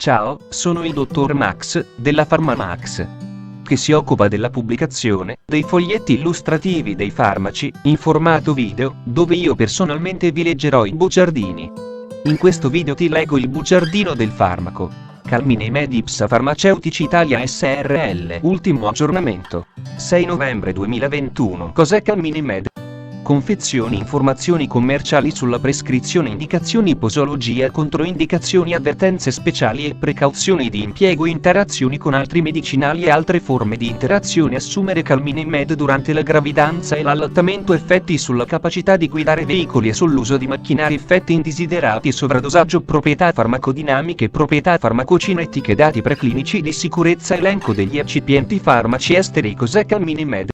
Ciao, sono il dottor Max, della PharmaMax, che si occupa della pubblicazione dei foglietti illustrativi dei farmaci, in formato video, dove io personalmente vi leggerò i bugiardini. In questo video ti leggo il bugiardino del farmaco. Calmine Ipsa Farmaceutici Italia SRL. Ultimo aggiornamento. 6 novembre 2021. Cos'è Calmine? Confezioni, informazioni commerciali sulla prescrizione, indicazioni, posologia, controindicazioni, avvertenze speciali e precauzioni di impiego, interazioni con altri medicinali e altre forme di interazione. Assumere Calmine Med durante la gravidanza e l'allattamento, effetti sulla capacità di guidare veicoli e sull'uso di macchinari, effetti indesiderati, sovradosaggio, proprietà farmacodinamiche, proprietà farmacocinetiche, dati preclinici di sicurezza, elenco degli eccipienti farmaci esteri. Cos'è Calmine Med?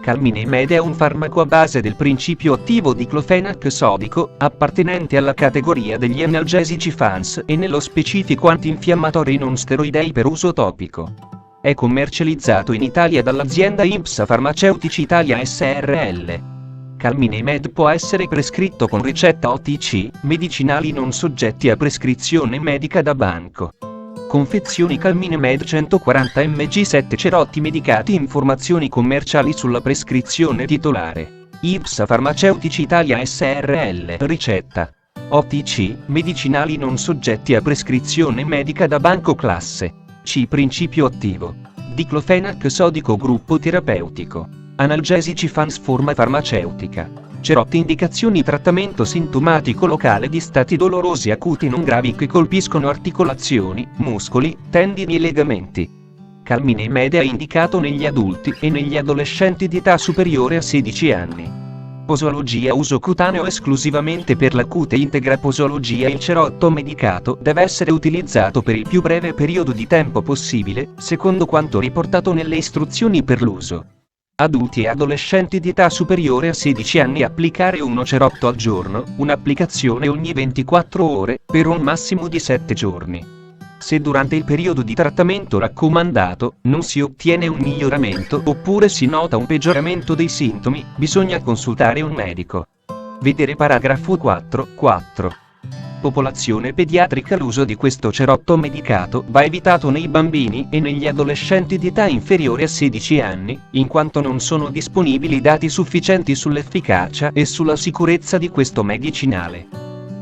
Calmine Med è un farmaco a base del principio attivo diclofenac sodico, appartenente alla categoria degli analgesici FANS e nello specifico antinfiammatori non steroidei per uso topico. È commercializzato in Italia dall'azienda Ipsa Farmaceutici Italia SRL. Calmine Med può essere prescritto con ricetta OTC, medicinali non soggetti a prescrizione medica da banco. Confezioni Calmine Med 140 mg 7 cerotti medicati. Informazioni commerciali sulla prescrizione titolare. Ipsa Farmaceutici Italia SRL. Ricetta OTC, medicinali non soggetti a prescrizione medica da banco. Classe C. Principio attivo diclofenac sodico. Gruppo terapeutico analgesici FANS. Forma farmaceutica cerotti. Indicazioni: trattamento sintomatico locale di stati dolorosi acuti non gravi che colpiscono articolazioni, muscoli, tendini e legamenti. Calmine Med è indicato negli adulti e negli adolescenti di età superiore a 16 anni. Posologia: uso cutaneo esclusivamente per l'acute. Integra posologia. Il cerotto medicato deve essere utilizzato per il più breve periodo di tempo possibile, secondo quanto riportato nelle istruzioni per l'uso. Adulti e adolescenti di età superiore a 16 anni. Applicare uno cerotto al giorno, un'applicazione ogni 24 ore, per un massimo di 7 giorni. Se durante il periodo di trattamento raccomandato non si ottiene un miglioramento oppure si nota un peggioramento dei sintomi, bisogna consultare un medico. Vedere paragrafo 4.4. Popolazione pediatrica. L'uso di questo cerotto medicato va evitato nei bambini e negli adolescenti di età inferiore a 16 anni, in quanto non sono disponibili dati sufficienti sull'efficacia e sulla sicurezza di questo medicinale.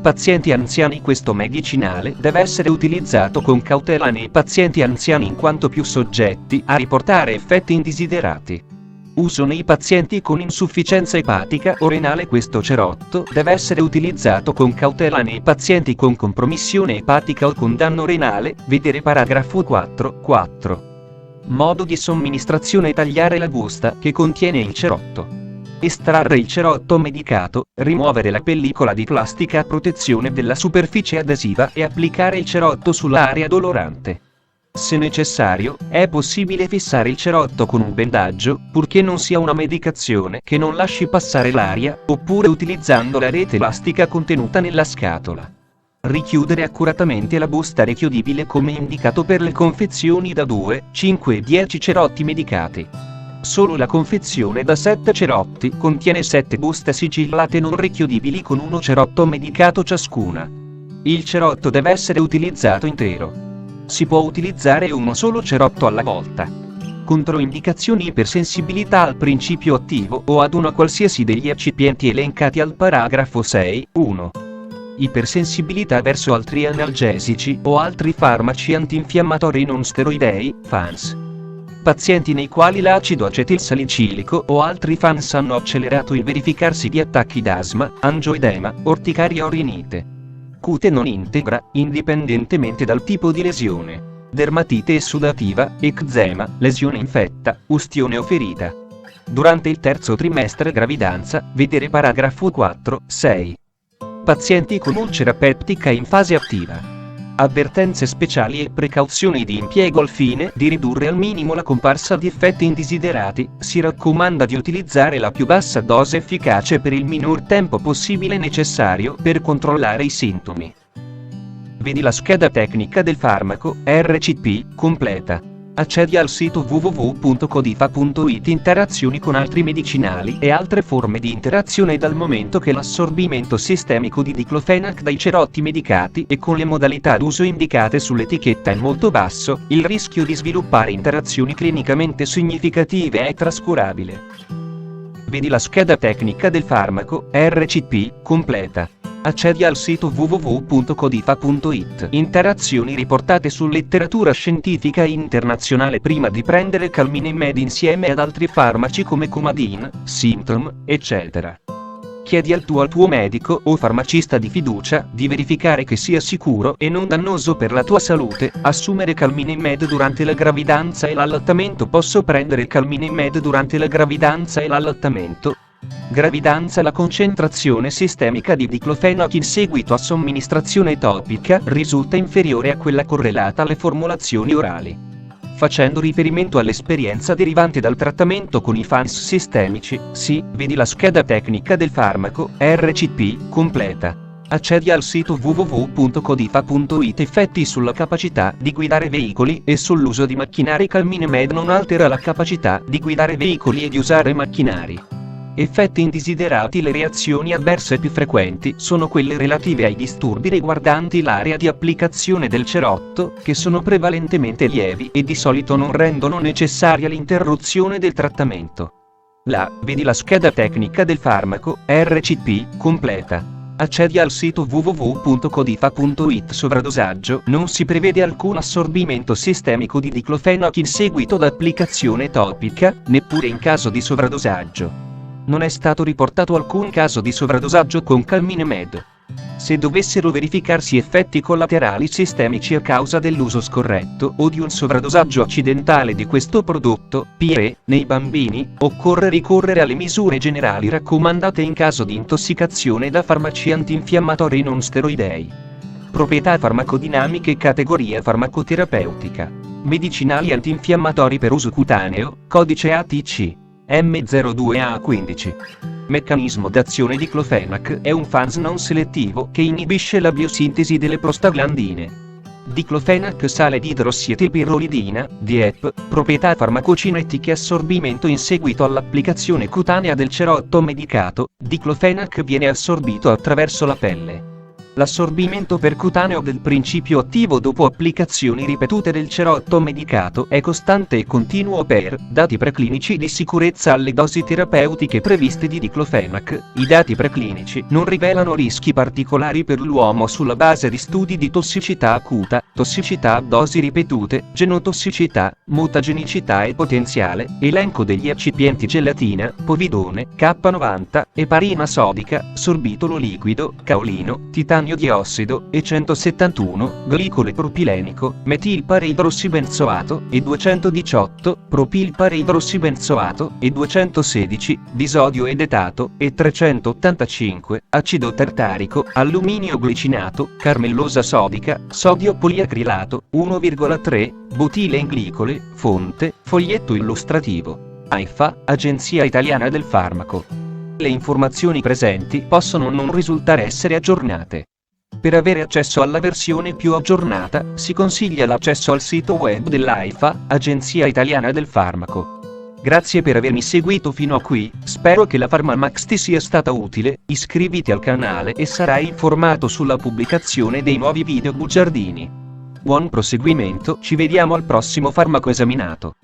Pazienti anziani. Questo medicinale deve essere utilizzato con cautela nei pazienti anziani in quanto più soggetti a riportare effetti indesiderati. Uso nei pazienti con insufficienza epatica o renale. Questo cerotto deve essere utilizzato con cautela nei pazienti con compromissione epatica o con danno renale. Vedere paragrafo 4.4. Modo di somministrazione: tagliare la busta che contiene il cerotto. Estrarre il cerotto medicato, rimuovere la pellicola di plastica a protezione della superficie adesiva e applicare il cerotto sull'area dolorante. Se necessario, è possibile fissare il cerotto con un bendaggio, purché non sia una medicazione che non lasci passare l'aria, oppure utilizzando la rete elastica contenuta nella scatola. Richiudere accuratamente la busta richiudibile come indicato per le confezioni da 2, 5 e 10 cerotti medicati. Solo la confezione da 7 cerotti contiene 7 buste sigillate non richiudibili con uno cerotto medicato ciascuna. Il cerotto deve essere utilizzato intero. Si può utilizzare uno solo cerotto alla volta. Controindicazioni: ipersensibilità al principio attivo o ad una qualsiasi degli eccipienti elencati al paragrafo 6.1. Ipersensibilità verso altri analgesici o altri farmaci antinfiammatori non steroidei, FANS. Pazienti nei quali l'acido acetilsalicilico o altri FANS hanno accelerato il verificarsi di attacchi d'asma, angioedema, orticaria o rinite. Cute non integra, indipendentemente dal tipo di lesione. Dermatite essudativa, eczema, lesione infetta, ustione o ferita. Durante il terzo trimestre gravidanza, vedere paragrafo 4.6. Pazienti con ulcera peptica in fase attiva. Avvertenze speciali e precauzioni di impiego: al fine di ridurre al minimo la comparsa di effetti indesiderati, si raccomanda di utilizzare la più bassa dose efficace per il minor tempo possibile necessario per controllare i sintomi. Vedi la scheda tecnica del farmaco RCP completa. Accedi al sito www.codifa.it. Interazioni con altri medicinali e altre forme di interazione. Dal momento che l'assorbimento sistemico di diclofenac dai cerotti medicati e con le modalità d'uso indicate sull'etichetta è molto basso, il rischio di sviluppare interazioni clinicamente significative è trascurabile. Vedi la scheda tecnica del farmaco RCP completa. Accedi al sito www.codifa.it. Interazioni riportate su letteratura scientifica internazionale. Prima di prendere Calmine Med insieme ad altri farmaci come Coumadin, Symptom, eccetera. Chiedi al tuo medico o farmacista di fiducia di verificare che sia sicuro e non dannoso per la tua salute assumere Calmine Med durante la gravidanza e l'allattamento. Posso prendere Calmine Med durante la gravidanza e l'allattamento? Gravidanza. La concentrazione sistemica di diclofenac in seguito a somministrazione topica risulta inferiore a quella correlata alle formulazioni orali. Facendo riferimento all'esperienza derivante dal trattamento con i FANS sistemici, vedi la scheda tecnica del farmaco RCP completa. Accedi al sito www.codifa.it. Effetti sulla capacità di guidare veicoli e sull'uso di macchinari. Calmine Med non altera la capacità di guidare veicoli e di usare macchinari. Effetti indesiderati. Le reazioni avverse più frequenti sono quelle relative ai disturbi riguardanti l'area di applicazione del cerotto, che sono prevalentemente lievi e di solito non rendono necessaria l'interruzione del trattamento. Vedi la scheda tecnica del farmaco RCP completa. Accedi al sito www.codifa.it. Sovradosaggio. Non si prevede alcun assorbimento sistemico di diclofenac in seguito ad applicazione topica, neppure in caso di sovradosaggio. Non è stato riportato alcun caso di sovradosaggio con Calmine Med. Se dovessero verificarsi effetti collaterali sistemici a causa dell'uso scorretto o di un sovradosaggio accidentale di questo prodotto, PE, nei bambini, occorre ricorrere alle misure generali raccomandate in caso di intossicazione da farmaci antinfiammatori non steroidei. Proprietà farmacodinamiche. Categoria farmacoterapeutica. Medicinali antinfiammatori per uso cutaneo, codice ATC M02A15. Meccanismo d'azione. Diclofenac è un FANS non selettivo che inibisce la biosintesi delle prostaglandine. Diclofenac. Sale di idrossietilpirrolidina, DIEP. Proprietà farmacocinetiche. Assorbimento in seguito all'applicazione cutanea del cerotto medicato. Diclofenac viene assorbito attraverso la pelle. L'assorbimento percutaneo del principio attivo dopo applicazioni ripetute del cerotto medicato è costante e continuo per dati preclinici di sicurezza alle dosi terapeutiche previste di diclofenac. I dati preclinici non rivelano rischi particolari per l'uomo sulla base di studi di tossicità acuta, tossicità a dosi ripetute, genotossicità, mutagenicità e potenziale. Elenco degli eccipienti: gelatina, povidone, K90, eparina sodica, sorbitolo liquido, caolino, titanio diossido, E171, glicole propilenico, metilpareidrossibenzoato, E218, propilpareidrossibenzoato, E216, disodio edetato, E385, acido tartarico, alluminio glicinato, carmellosa sodica, sodio poliacrilato, 1,3, butilenglicole, fonte, foglietto illustrativo. AIFA, Agenzia Italiana del Farmaco. Le informazioni presenti possono non risultare essere aggiornate. Per avere accesso alla versione più aggiornata, si consiglia l'accesso al sito web dell'AIFA, Agenzia Italiana del Farmaco. Grazie per avermi seguito fino a qui, spero che la PharmaMax ti sia stata utile. Iscriviti al canale e sarai informato sulla pubblicazione dei nuovi video bugiardini. Buon proseguimento, ci vediamo al prossimo farmaco esaminato.